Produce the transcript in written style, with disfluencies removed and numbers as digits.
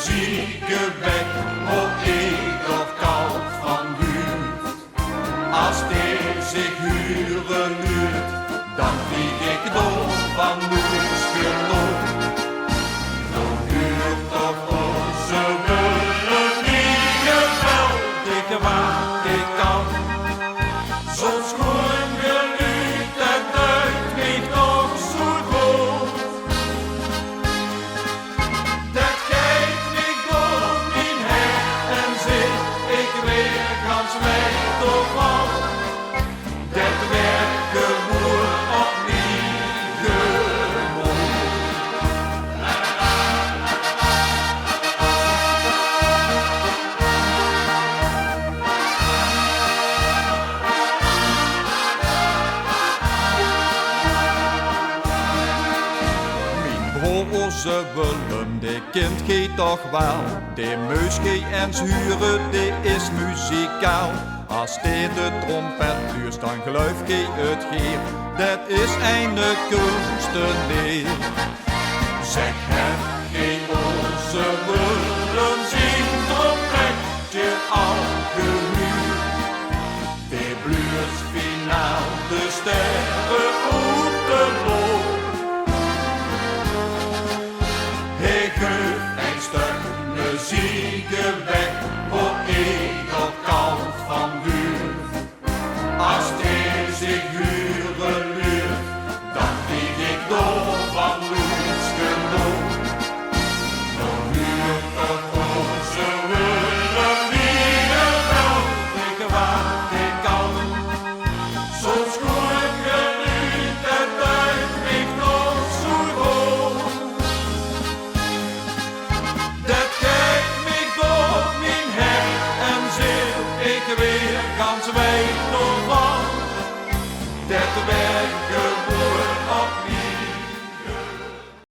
zieke weg, o ik of koud van huurt. Als die zich huren huurt, dan vlieg ik door van moeders geloof. Zo huurt toch onze willen niet geweldig waar ik kan. Zo'n schoon geluid, dat duidt mij toch zo goed. Dat geeft mij door mijn hart en zit ik weer gans weg toch van. Dat werd gewoon opnieuw gewoon. Broze Willem, die kind gaat toch wel. Die muziek en huren, die is muzikaal. Als die de trompet duurt, dan geloof ik het geer. Dat is een kunstenaar. Zeg het geen onze Willem, zien trompetje al gehuurd. Die bluurt finaal de sterren op de loop. Hij geeft een stuk muziek weg, voor ik op kant van buurt. Als die zich huren luurt, dan vlieg ik door van Loens geloof. Dan huurt toch onze Willem weer wel, ik wat ik kan. Zo'n schoon geluid, dat duidt mij toch zo goed. Dat geeft mij door mijn hart en zit ik weer gans weg door van. Dat werkt